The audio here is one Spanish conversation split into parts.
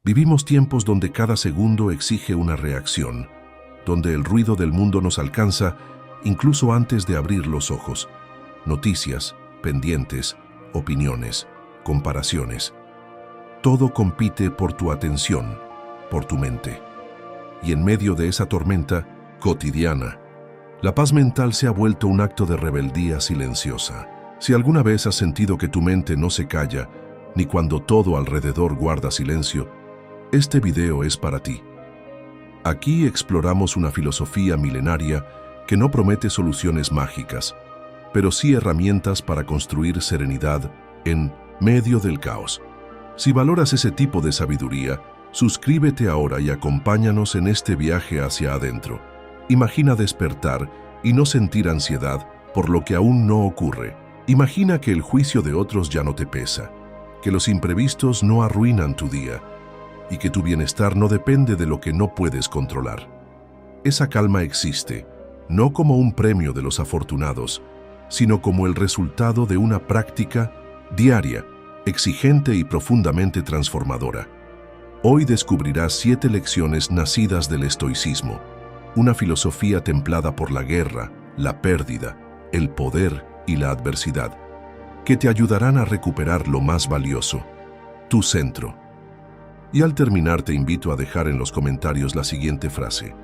Vivimos tiempos donde cada segundo exige una reacción, donde el ruido del mundo nos alcanza incluso antes de abrir los ojos. Noticias, pendientes, opiniones, comparaciones. Todo compite por tu atención, por tu mente. Y en medio de esa tormenta cotidiana, la paz mental se ha vuelto un acto de rebeldía silenciosa. Si alguna vez has sentido que tu mente no se calla, ni cuando todo alrededor guarda silencio, este video es para ti. Aquí exploramos una filosofía milenaria que no promete soluciones mágicas, pero sí herramientas para construir serenidad en medio del caos. Si valoras ese tipo de sabiduría, suscríbete ahora y acompáñanos en este viaje hacia adentro. Imagina despertar y no sentir ansiedad por lo que aún no ocurre. Imagina que el juicio de otros ya no te pesa, que los imprevistos no arruinan tu día y que tu bienestar no depende de lo que no puedes controlar. Esa calma existe, no como un premio de los afortunados, sino como el resultado de una práctica diaria, exigente y profundamente transformadora. Hoy descubrirás 7 lecciones nacidas del estoicismo, una filosofía templada por la guerra, la pérdida, el poder y la adversidad, que te ayudarán a recuperar lo más valioso, tu centro. Y al terminar te invito a dejar en los comentarios la siguiente frase: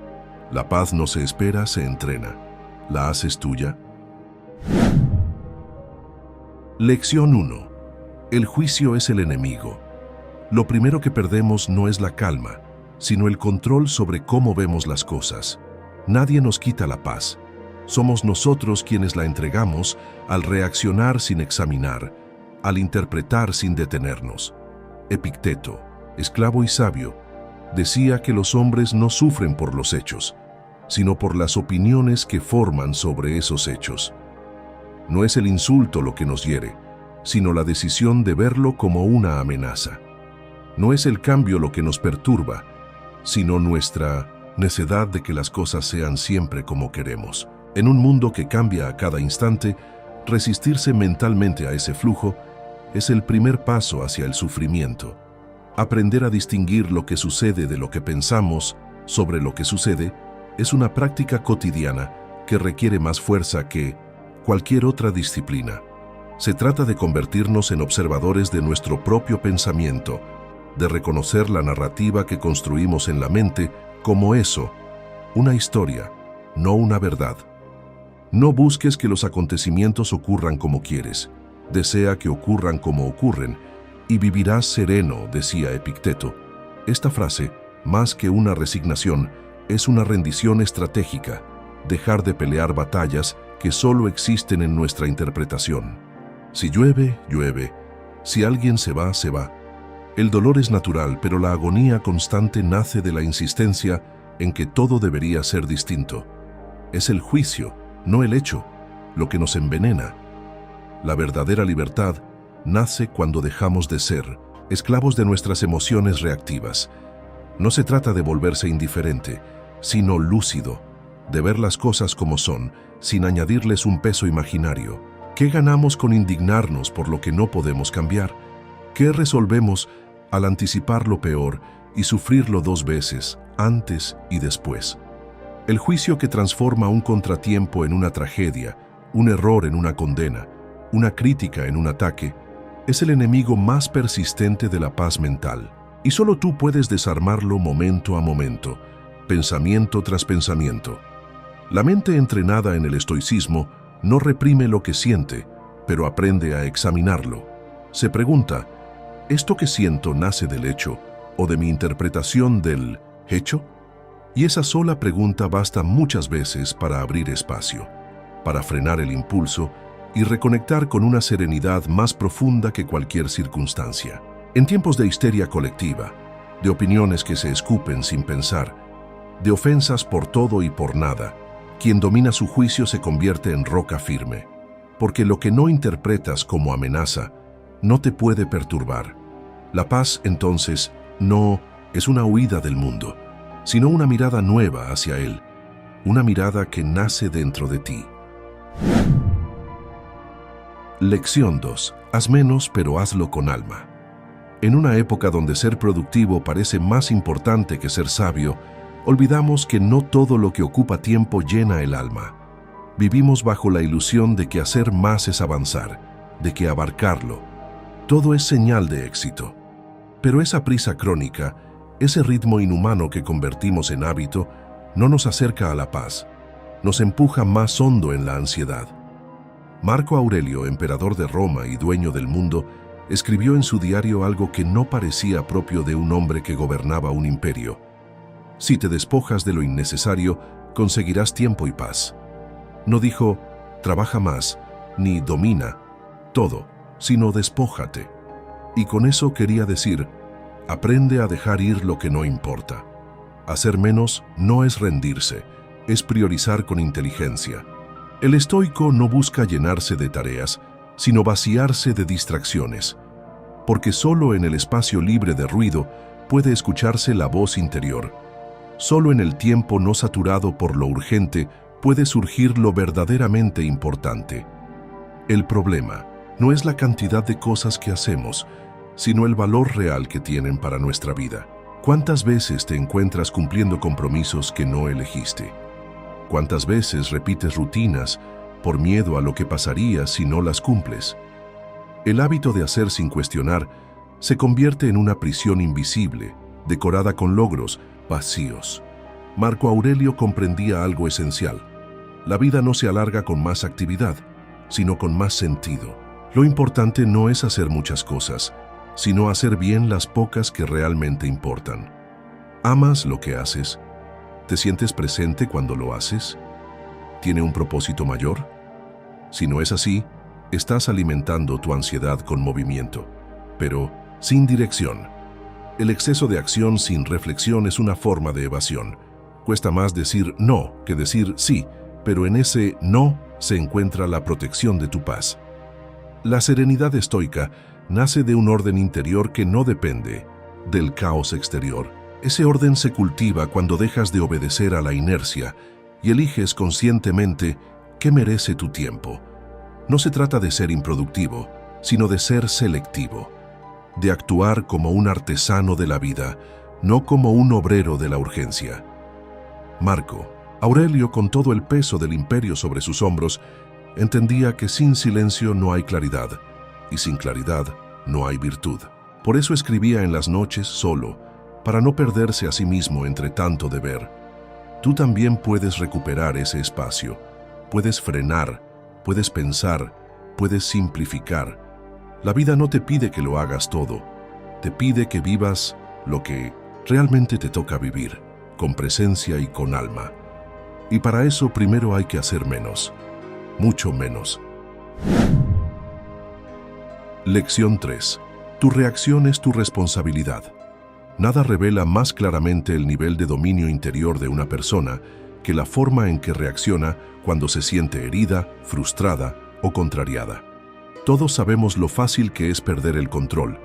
la paz no se espera, se entrena. ¿La haces tuya? Lección 1. El juicio es el enemigo. Lo primero que perdemos no es la calma, sino el control sobre cómo vemos las cosas. Nadie nos quita la paz. Somos nosotros quienes la entregamos al reaccionar sin examinar, al interpretar sin detenernos. Epicteto, esclavo y sabio, decía que los hombres no sufren por los hechos, sino por las opiniones que forman sobre esos hechos. No es el insulto lo que nos hiere, sino la decisión de verlo como una amenaza. No es el cambio lo que nos perturba, sino nuestra necedad de que las cosas sean siempre como queremos. En un mundo que cambia a cada instante, resistirse mentalmente a ese flujo es el primer paso hacia el sufrimiento. Aprender a distinguir lo que sucede de lo que pensamos sobre lo que sucede es una práctica cotidiana que requiere más fuerza que cualquier otra disciplina. Se trata de convertirnos en observadores de nuestro propio pensamiento, de reconocer la narrativa que construimos en la mente como eso, una historia, no una verdad. No busques que los acontecimientos ocurran como quieres, desea que ocurran como ocurren, y vivirás sereno, decía Epicteto. Esta frase, más que una resignación, es una rendición estratégica, dejar de pelear batallas que solo existen en nuestra interpretación. Si llueve, llueve. Si alguien se va, se va. El dolor es natural, pero la agonía constante nace de la insistencia en que todo debería ser distinto. Es el juicio, no el hecho, lo que nos envenena. La verdadera libertad nace cuando dejamos de ser esclavos de nuestras emociones reactivas. No se trata de volverse indiferente, sino lúcido, de ver las cosas como son, sin añadirles un peso imaginario. ¿Qué ganamos con indignarnos por lo que no podemos cambiar? ¿Qué resolvemos al anticipar lo peor y sufrirlo 2 veces, antes y después? El juicio que transforma un contratiempo en una tragedia, un error en una condena, una crítica en un ataque, es el enemigo más persistente de la paz mental. Y solo tú puedes desarmarlo momento a momento, pensamiento tras pensamiento. La mente entrenada en el estoicismo no reprime lo que siente, pero aprende a examinarlo. Se pregunta, ¿esto que siento nace del hecho o de mi interpretación del hecho? Y esa sola pregunta basta muchas veces para abrir espacio, para frenar el impulso y reconectar con una serenidad más profunda que cualquier circunstancia. En tiempos de histeria colectiva, de opiniones que se escupen sin pensar, de ofensas por todo y por nada, quien domina su juicio se convierte en roca firme, porque lo que no interpretas como amenaza no te puede perturbar. La paz, entonces, no es una huida del mundo, sino una mirada nueva hacia él, una mirada que nace dentro de ti. Lección 2. Haz menos, pero hazlo con alma. En una época donde ser productivo parece más importante que ser sabio, olvidamos que no todo lo que ocupa tiempo llena el alma. Vivimos bajo la ilusión de que hacer más es avanzar, de que abarcarlo. Todo es señal de éxito. Pero esa prisa crónica, ese ritmo inhumano que convertimos en hábito, no nos acerca a la paz, nos empuja más hondo en la ansiedad. Marco Aurelio, emperador de Roma y dueño del mundo, escribió en su diario algo que no parecía propio de un hombre que gobernaba un imperio. Si te despojas de lo innecesario, conseguirás tiempo y paz. No dijo, trabaja más, ni domina todo, sino despójate. Y con eso quería decir, aprende a dejar ir lo que no importa. Hacer menos no es rendirse, es priorizar con inteligencia. El estoico no busca llenarse de tareas, sino vaciarse de distracciones, porque solo en el espacio libre de ruido puede escucharse la voz interior. Solo en el tiempo no saturado por lo urgente puede surgir lo verdaderamente importante. El problema no es la cantidad de cosas que hacemos, sino el valor real que tienen para nuestra vida. ¿Cuántas veces te encuentras cumpliendo compromisos que no elegiste? ¿Cuántas veces repites rutinas por miedo a lo que pasaría si no las cumples? El hábito de hacer sin cuestionar se convierte en una prisión invisible, decorada con logros vacíos. Marco Aurelio comprendía algo esencial. La vida no se alarga con más actividad, sino con más sentido. Lo importante no es hacer muchas cosas, sino hacer bien las pocas que realmente importan. ¿Amas lo que haces? ¿Te sientes presente cuando lo haces? ¿Tiene un propósito mayor? Si no es así, estás alimentando tu ansiedad con movimiento, pero sin dirección. El exceso de acción sin reflexión es una forma de evasión. Cuesta más decir no que decir sí, pero en ese no se encuentra la protección de tu paz. La serenidad estoica nace de un orden interior que no depende del caos exterior. Ese orden se cultiva cuando dejas de obedecer a la inercia y eliges conscientemente qué merece tu tiempo. No se trata de ser improductivo, sino de ser selectivo, de actuar como un artesano de la vida, no como un obrero de la urgencia. Marco Aurelio, con todo el peso del imperio sobre sus hombros, entendía que sin silencio no hay claridad, y sin claridad no hay virtud. Por eso escribía en las noches solo, para no perderse a sí mismo entre tanto deber. Tú también puedes recuperar ese espacio, puedes frenar, puedes pensar, puedes simplificar. La vida no te pide que lo hagas todo, te pide que vivas lo que realmente te toca vivir, con presencia y con alma. Y para eso primero hay que hacer menos, mucho menos. Lección 3. Tu reacción es tu responsabilidad. Nada revela más claramente el nivel de dominio interior de una persona que la forma en que reacciona cuando se siente herida, frustrada o contrariada. Todos sabemos lo fácil que es perder el control,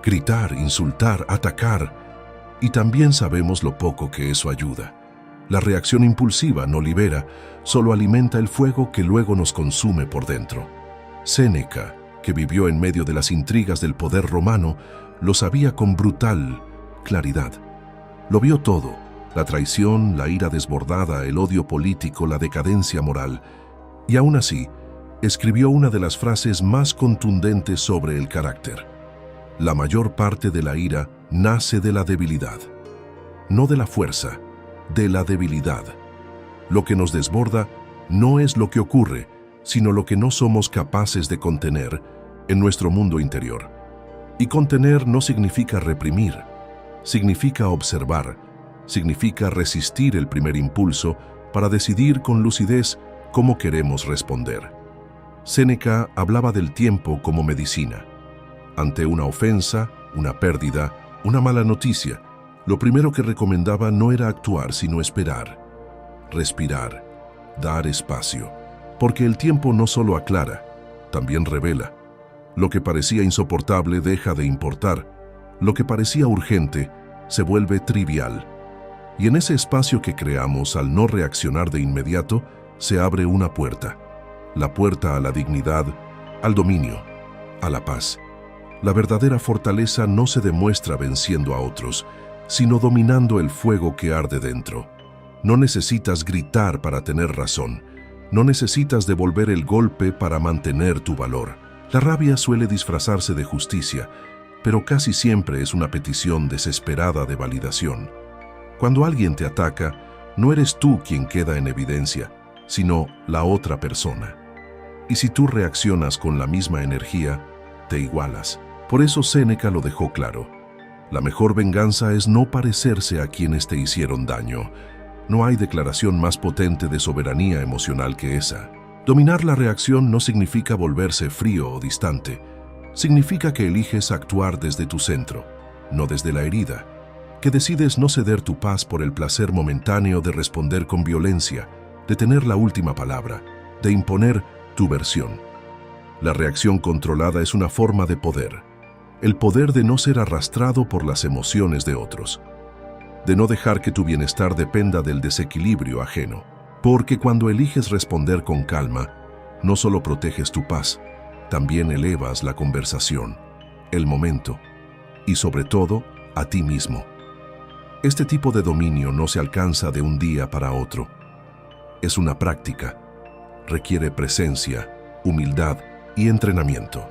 gritar, insultar, atacar, y también sabemos lo poco que eso ayuda. La reacción impulsiva no libera, solo alimenta el fuego que luego nos consume por dentro. Séneca, que vivió en medio de las intrigas del poder romano, lo sabía con brutal claridad. Lo vio todo: la traición, la ira desbordada, el odio político, la decadencia moral. Y aún así, escribió una de las frases más contundentes sobre el carácter. La mayor parte de la ira nace de la debilidad. No de la fuerza, de la debilidad. Lo que nos desborda no es lo que ocurre, sino lo que no somos capaces de contener en nuestro mundo interior. Y contener no significa reprimir. Significa observar, significa resistir el primer impulso para decidir con lucidez cómo queremos responder. Séneca hablaba del tiempo como medicina. Ante una ofensa, una pérdida, una mala noticia, lo primero que recomendaba no era actuar, sino esperar, respirar, dar espacio, porque el tiempo no solo aclara, también revela. Lo que parecía insoportable deja de importar. Lo que parecía urgente se vuelve trivial. Y en ese espacio que creamos al no reaccionar de inmediato, se abre una puerta. La puerta a la dignidad, al dominio, a la paz. La verdadera fortaleza no se demuestra venciendo a otros, sino dominando el fuego que arde dentro. No necesitas gritar para tener razón. No necesitas devolver el golpe para mantener tu valor. La rabia suele disfrazarse de justicia, pero casi siempre es una petición desesperada de validación. Cuando alguien te ataca, no eres tú quien queda en evidencia, sino la otra persona. Y si tú reaccionas con la misma energía, te igualas. Por eso Séneca lo dejó claro. La mejor venganza es no parecerse a quienes te hicieron daño. No hay declaración más potente de soberanía emocional que esa. Dominar la reacción no significa volverse frío o distante. Significa que eliges actuar desde tu centro, no desde la herida. Que decides no ceder tu paz por el placer momentáneo de responder con violencia, de tener la última palabra, de imponer tu versión. La reacción controlada es una forma de poder. El poder de no ser arrastrado por las emociones de otros. De no dejar que tu bienestar dependa del desequilibrio ajeno. Porque cuando eliges responder con calma, no solo proteges tu paz, también elevas la conversación, el momento y sobre todo a ti mismo. Este tipo de dominio no se alcanza de un día para otro. Es una práctica. Requiere presencia, humildad y entrenamiento.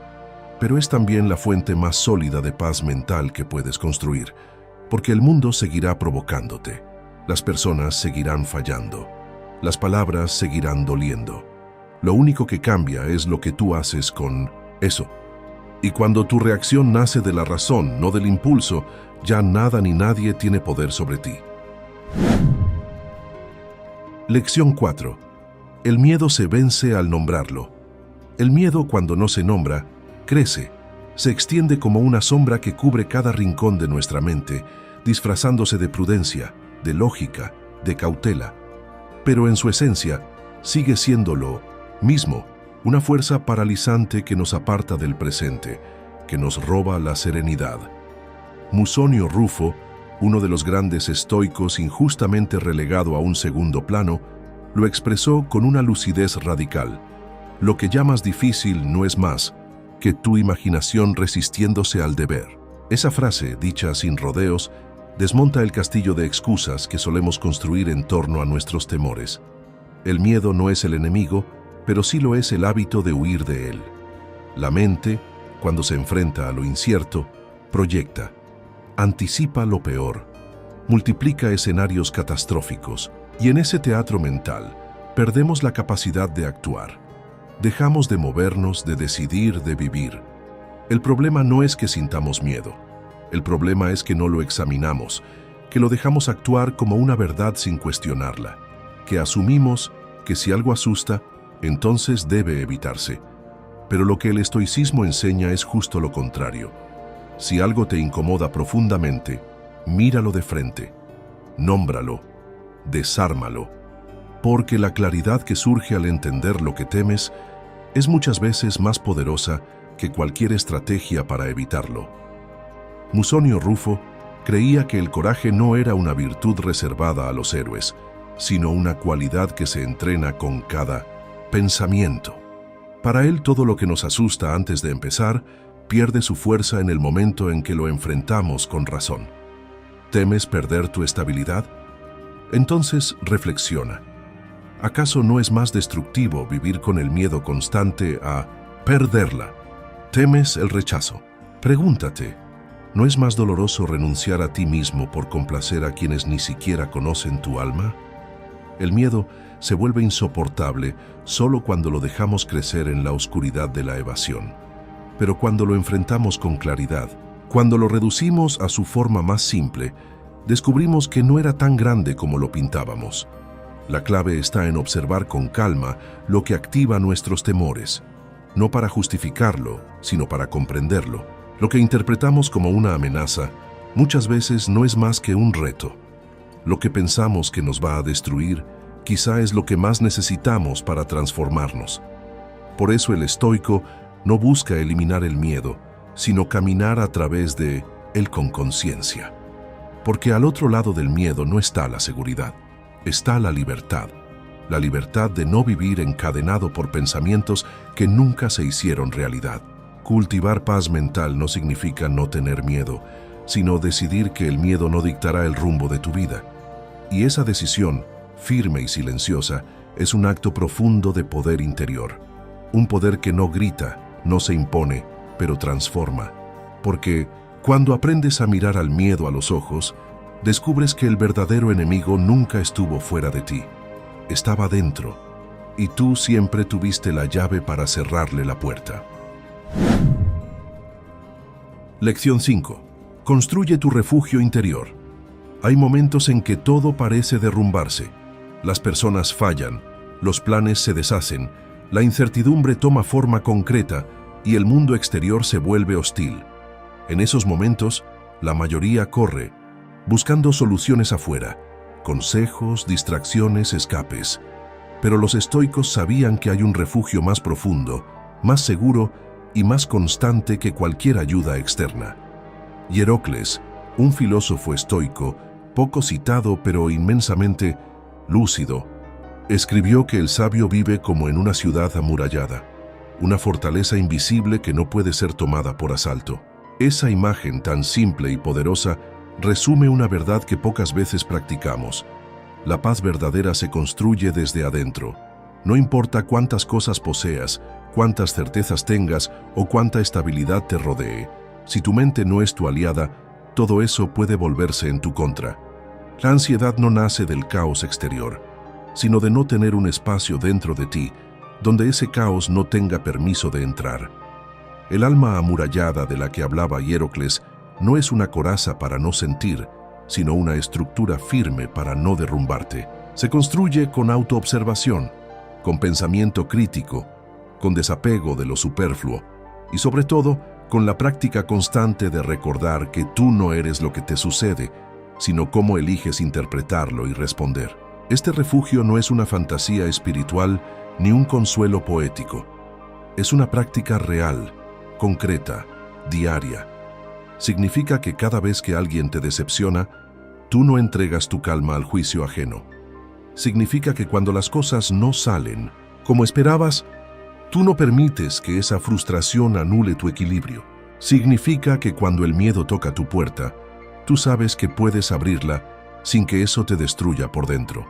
Pero es también la fuente más sólida de paz mental que puedes construir, porque el mundo seguirá provocándote, las personas seguirán fallando, las palabras seguirán doliendo. Lo único que cambia es lo que tú haces con eso. Y cuando tu reacción nace de la razón, no del impulso, ya nada ni nadie tiene poder sobre ti. Lección 4. El miedo se vence al nombrarlo. El miedo, cuando no se nombra, crece, se extiende como una sombra que cubre cada rincón de nuestra mente, disfrazándose de prudencia, de lógica, de cautela. Pero en su esencia, sigue siendo lo mismo, una fuerza paralizante que nos aparta del presente, que nos roba la serenidad. Musonio Rufo, uno de los grandes estoicos injustamente relegado a un segundo plano, lo expresó con una lucidez radical. Lo que llamas difícil no es más que tu imaginación resistiéndose al deber. Esa frase, dicha sin rodeos, desmonta el castillo de excusas que solemos construir en torno a nuestros temores. El miedo no es el enemigo, pero sí lo es el hábito de huir de él. La mente, cuando se enfrenta a lo incierto, proyecta, anticipa lo peor, multiplica escenarios catastróficos, y en ese teatro mental perdemos la capacidad de actuar. Dejamos de movernos, de decidir, de vivir. El problema no es que sintamos miedo. El problema es que no lo examinamos, que lo dejamos actuar como una verdad sin cuestionarla, que asumimos que si algo asusta, entonces debe evitarse. Pero lo que el estoicismo enseña es justo lo contrario. Si algo te incomoda profundamente, míralo de frente, nómbralo, desármalo, porque la claridad que surge al entender lo que temes es muchas veces más poderosa que cualquier estrategia para evitarlo. Musonio Rufo creía que el coraje no era una virtud reservada a los héroes, sino una cualidad que se entrena con cada pensamiento. Para él, todo lo que nos asusta antes de empezar pierde su fuerza en el momento en que lo enfrentamos con razón. ¿Temes perder tu estabilidad? Entonces reflexiona. ¿Acaso no es más destructivo vivir con el miedo constante a perderla? ¿Temes el rechazo? Pregúntate, ¿no es más doloroso renunciar a ti mismo por complacer a quienes ni siquiera conocen tu alma? El miedo se vuelve insoportable solo cuando lo dejamos crecer en la oscuridad de la evasión. Pero cuando lo enfrentamos con claridad, cuando lo reducimos a su forma más simple, descubrimos que no era tan grande como lo pintábamos. La clave está en observar con calma lo que activa nuestros temores, no para justificarlo, sino para comprenderlo. Lo que interpretamos como una amenaza muchas veces no es más que un reto. Lo que pensamos que nos va a destruir quizá es lo que más necesitamos para transformarnos. Por eso el estoico no busca eliminar el miedo, sino caminar a través de él con conciencia. Porque al otro lado del miedo no está la seguridad, está la libertad de no vivir encadenado por pensamientos que nunca se hicieron realidad. Cultivar paz mental no significa no tener miedo, sino decidir que el miedo no dictará el rumbo de tu vida. Y esa decisión, firme y silenciosa, es un acto profundo de poder interior. Un poder que no grita, no se impone, pero transforma. Porque cuando aprendes a mirar al miedo a los ojos, descubres que el verdadero enemigo nunca estuvo fuera de ti. Estaba dentro, y tú siempre tuviste la llave para cerrarle la puerta. Lección 5. Construye tu refugio interior. Hay momentos en que todo parece derrumbarse. Las personas fallan, los planes se deshacen, la incertidumbre toma forma concreta y el mundo exterior se vuelve hostil. En esos momentos, la mayoría corre, buscando soluciones afuera, consejos, distracciones, escapes. Pero los estoicos sabían que hay un refugio más profundo, más seguro y más constante que cualquier ayuda externa. Hierocles, un filósofo estoico, poco citado pero inmensamente lúcido, escribió que el sabio vive como en una ciudad amurallada, una fortaleza invisible que no puede ser tomada por asalto. Esa imagen tan simple y poderosa resume una verdad que pocas veces practicamos. La paz verdadera se construye desde adentro. No importa cuántas cosas poseas, cuántas certezas tengas o cuánta estabilidad te rodee, si tu mente no es tu aliada, todo eso puede volverse en tu contra. La ansiedad no nace del caos exterior, sino de no tener un espacio dentro de ti, donde ese caos no tenga permiso de entrar. El alma amurallada de la que hablaba Hierocles no es una coraza para no sentir, sino una estructura firme para no derrumbarte. Se construye con autoobservación, con pensamiento crítico, con desapego de lo superfluo y sobre todo con la práctica constante de recordar que tú no eres lo que te sucede, sino cómo eliges interpretarlo y responder. Este refugio no es una fantasía espiritual ni un consuelo poético. Es una práctica real, concreta, diaria. Significa que cada vez que alguien te decepciona, tú no entregas tu calma al juicio ajeno. Significa que cuando las cosas no salen como esperabas, tú no permites que esa frustración anule tu equilibrio. Significa que cuando el miedo toca tu puerta, tú sabes que puedes abrirla sin que eso te destruya por dentro,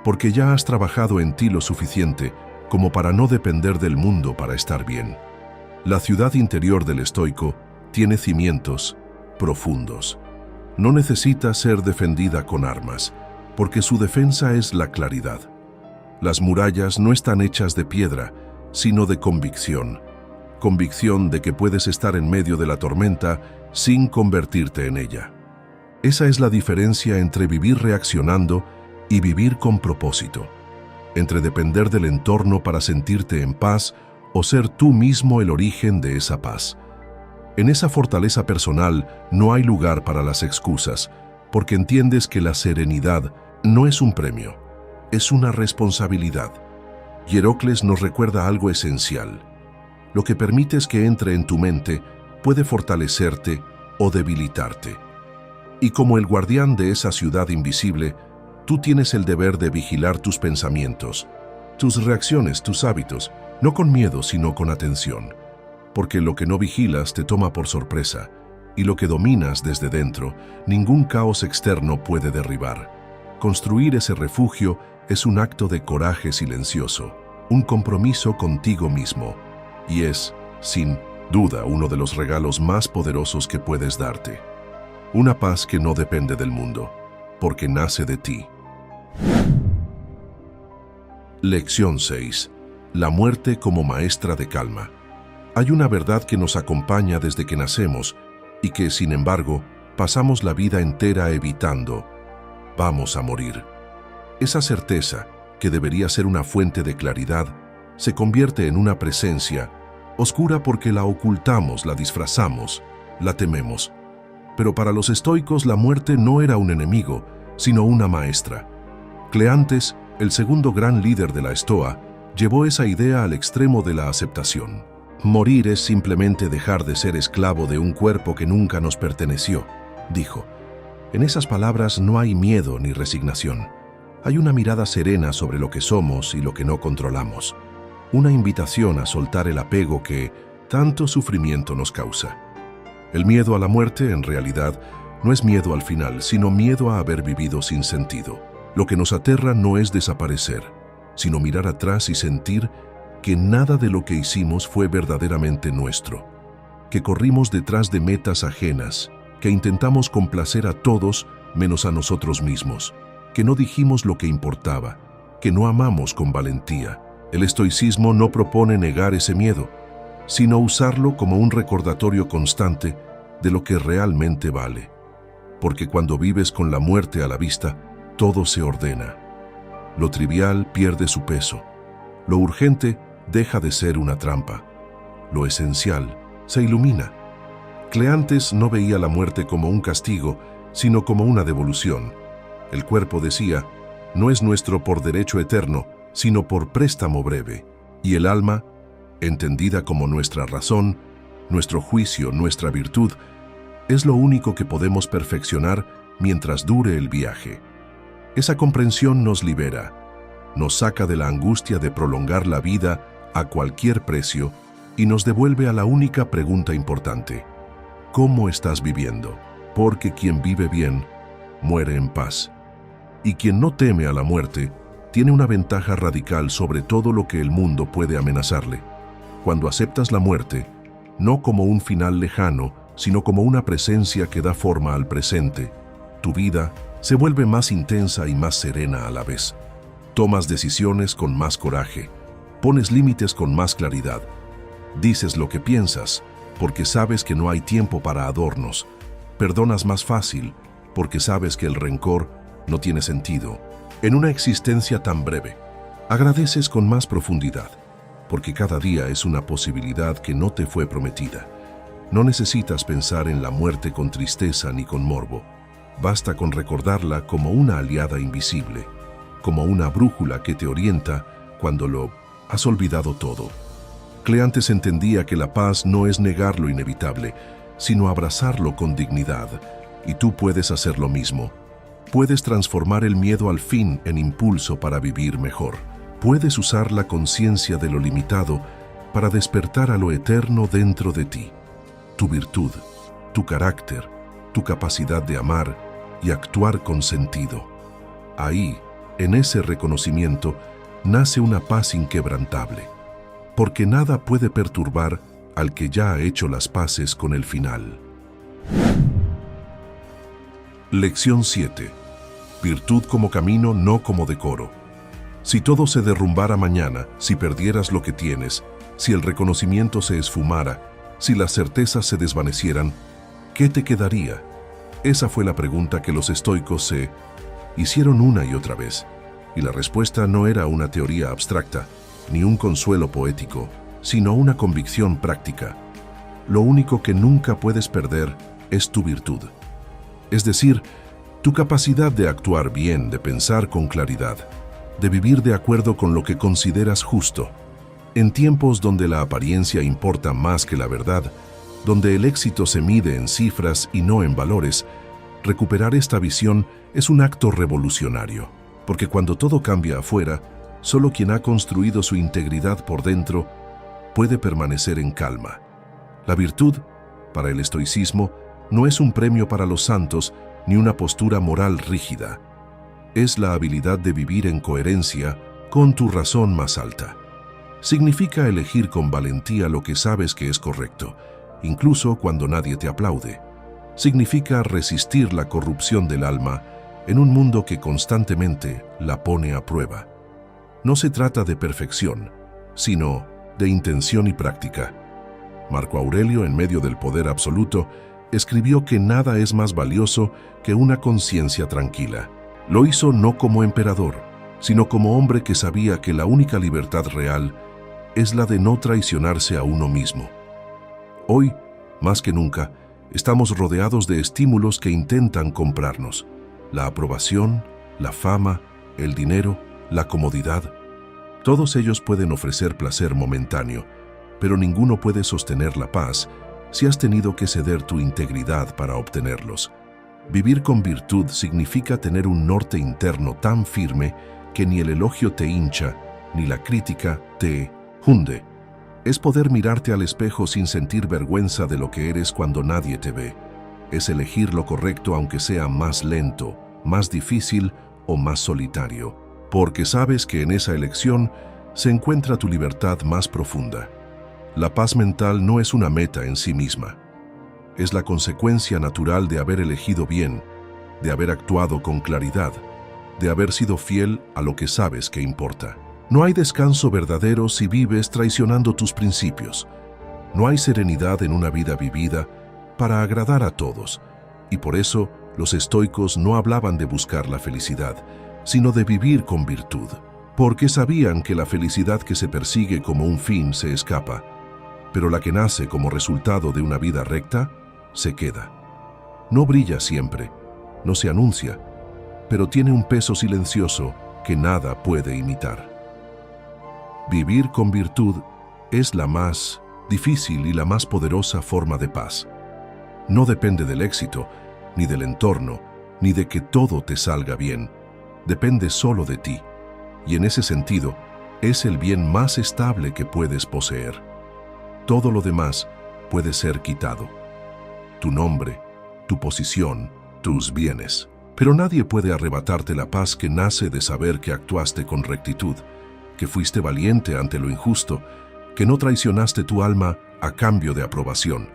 porque ya has trabajado en ti lo suficiente como para no depender del mundo para estar bien. La ciudad interior del estoico tiene cimientos profundos. No necesita ser defendida con armas, porque su defensa es la claridad. Las murallas no están hechas de piedra, sino de convicción. Convicción de que puedes estar en medio de la tormenta sin convertirte en ella. Esa es la diferencia entre vivir reaccionando y vivir con propósito. Entre depender del entorno para sentirte en paz o ser tú mismo el origen de esa paz. En esa fortaleza personal no hay lugar para las excusas, porque entiendes que la serenidad no es un premio, es una responsabilidad. Hierocles nos recuerda algo esencial. Lo que permites que entre en tu mente puede fortalecerte o debilitarte. Y como el guardián de esa ciudad invisible, tú tienes el deber de vigilar tus pensamientos, tus reacciones, tus hábitos, no con miedo sino con atención. Porque lo que no vigilas te toma por sorpresa, y lo que dominas desde dentro, ningún caos externo puede derribar. Construir ese refugio es un acto de coraje silencioso, un compromiso contigo mismo, y es, sin duda, uno de los regalos más poderosos que puedes darte. Una paz que no depende del mundo, porque nace de ti. Lección 6. La muerte como maestra de calma. Hay una verdad que nos acompaña desde que nacemos y que, sin embargo, pasamos la vida entera evitando. Vamos a morir. Esa certeza, que debería ser una fuente de claridad, se convierte en una presencia oscura porque la ocultamos, la disfrazamos, la tememos. Pero para los estoicos la muerte no era un enemigo, sino una maestra. Cleantes, el segundo gran líder de la Estoa, llevó esa idea al extremo de la aceptación. Morir es simplemente dejar de ser esclavo de un cuerpo que nunca nos perteneció, dijo. En esas palabras no hay miedo ni resignación. Hay una mirada serena sobre lo que somos y lo que no controlamos. Una invitación a soltar el apego que, tanto sufrimiento nos causa. El miedo a la muerte, en realidad, no es miedo al final, sino miedo a haber vivido sin sentido. Lo que nos aterra no es desaparecer, sino mirar atrás y sentir que nada de lo que hicimos fue verdaderamente nuestro, que corrimos detrás de metas ajenas, que intentamos complacer a todos menos a nosotros mismos, que no dijimos lo que importaba, que no amamos con valentía. El estoicismo no propone negar ese miedo, sino usarlo como un recordatorio constante de lo que realmente vale. Porque cuando vives con la muerte a la vista, todo se ordena. Lo trivial pierde su peso. Lo urgente deja de ser una trampa. Lo esencial se ilumina. Cleantes no veía la muerte como un castigo, sino como una devolución. El cuerpo decía, no es nuestro por derecho eterno, sino por préstamo breve. Y el alma, entendida como nuestra razón, nuestro juicio, nuestra virtud, es lo único que podemos perfeccionar mientras dure el viaje. Esa comprensión nos libera, nos saca de la angustia de prolongar la vida a cualquier precio y nos devuelve a la única pregunta importante: ¿cómo estás viviendo? Porque quien vive bien, muere en paz. Y quien no teme a la muerte, tiene una ventaja radical sobre todo lo que el mundo puede amenazarle. Cuando aceptas la muerte, no como un final lejano, sino como una presencia que da forma al presente, tu vida se vuelve más intensa y más serena a la vez. Tomas decisiones con más coraje, pones límites con más claridad, dices lo que piensas, porque sabes que no hay tiempo para adornos, perdonas más fácil, porque sabes que el rencor no tiene sentido. En una existencia tan breve, agradeces con más profundidad, porque cada día es una posibilidad que no te fue prometida. No necesitas pensar en la muerte con tristeza ni con morbo. Basta con recordarla como una aliada invisible, como una brújula que te orienta cuando lo has olvidado todo. Cleantes entendía que la paz no es negar lo inevitable, sino abrazarlo con dignidad, y tú puedes hacer lo mismo. Puedes transformar el miedo al fin en impulso para vivir mejor. Puedes usar la conciencia de lo limitado para despertar a lo eterno dentro de ti. Tu virtud, tu carácter, tu capacidad de amar y actuar con sentido. Ahí, en ese reconocimiento, nace una paz inquebrantable, porque nada puede perturbar al que ya ha hecho las paces con el final. Lección 7. Virtud como camino, no como decoro. Si todo se derrumbara mañana, si perdieras lo que tienes, si el reconocimiento se esfumara, si las certezas se desvanecieran, ¿qué te quedaría? Esa fue la pregunta que los estoicos se hicieron una y otra vez, y la respuesta no era una teoría abstracta, ni un consuelo poético, sino una convicción práctica. Lo único que nunca puedes perder es tu virtud. Es decir, tu capacidad de actuar bien, de pensar con claridad, de vivir de acuerdo con lo que consideras justo. En tiempos donde la apariencia importa más que la verdad, donde el éxito se mide en cifras y no en valores, recuperar esta visión es un acto revolucionario, porque cuando todo cambia afuera, solo quien ha construido su integridad por dentro puede permanecer en calma. La virtud, para el estoicismo, no es un premio para los santos ni una postura moral rígida. Es la habilidad de vivir en coherencia con tu razón más alta. Significa elegir con valentía lo que sabes que es correcto, incluso cuando nadie te aplaude. Significa resistir la corrupción del alma en un mundo que constantemente la pone a prueba. No se trata de perfección, sino de intención y práctica. Marco Aurelio, en medio del poder absoluto, escribió que nada es más valioso que una conciencia tranquila. Lo hizo no como emperador, sino como hombre que sabía que la única libertad real es la de no traicionarse a uno mismo. Hoy, más que nunca, estamos rodeados de estímulos que intentan comprarnos. La aprobación, la fama, el dinero, la comodidad. Todos ellos pueden ofrecer placer momentáneo, pero ninguno puede sostener la paz si has tenido que ceder tu integridad para obtenerlos. Vivir con virtud significa tener un norte interno tan firme que ni el elogio te hincha, ni la crítica te hunde. Es poder mirarte al espejo sin sentir vergüenza de lo que eres cuando nadie te ve. Es elegir lo correcto aunque sea más lento, más difícil o más solitario, porque sabes que en esa elección se encuentra tu libertad más profunda. La paz mental no es una meta en sí misma. Es la consecuencia natural de haber elegido bien, de haber actuado con claridad, de haber sido fiel a lo que sabes que importa. No hay descanso verdadero si vives traicionando tus principios. No hay serenidad en una vida vivida para agradar a todos, y por eso los estoicos no hablaban de buscar la felicidad, sino de vivir con virtud, porque sabían que la felicidad que se persigue como un fin se escapa, pero la que nace como resultado de una vida recta, se queda. No brilla siempre, no se anuncia, pero tiene un peso silencioso que nada puede imitar. Vivir con virtud es la más difícil y la más poderosa forma de paz. No depende del éxito, ni del entorno, ni de que todo te salga bien. Depende solo de ti, y en ese sentido, es el bien más estable que puedes poseer. Todo lo demás puede ser quitado. Tu nombre, tu posición, tus bienes. Pero nadie puede arrebatarte la paz que nace de saber que actuaste con rectitud, que fuiste valiente ante lo injusto, que no traicionaste tu alma a cambio de aprobación.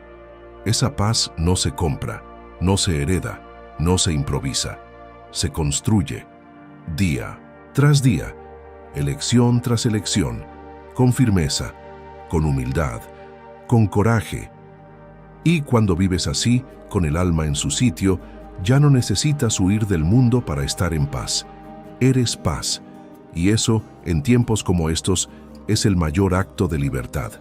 Esa paz no se compra, no se hereda, no se improvisa. Se construye, día tras día, elección tras elección, con firmeza, con humildad, con coraje. Y cuando vives así, con el alma en su sitio, ya no necesitas huir del mundo para estar en paz. Eres paz, y eso, en tiempos como estos, es el mayor acto de libertad.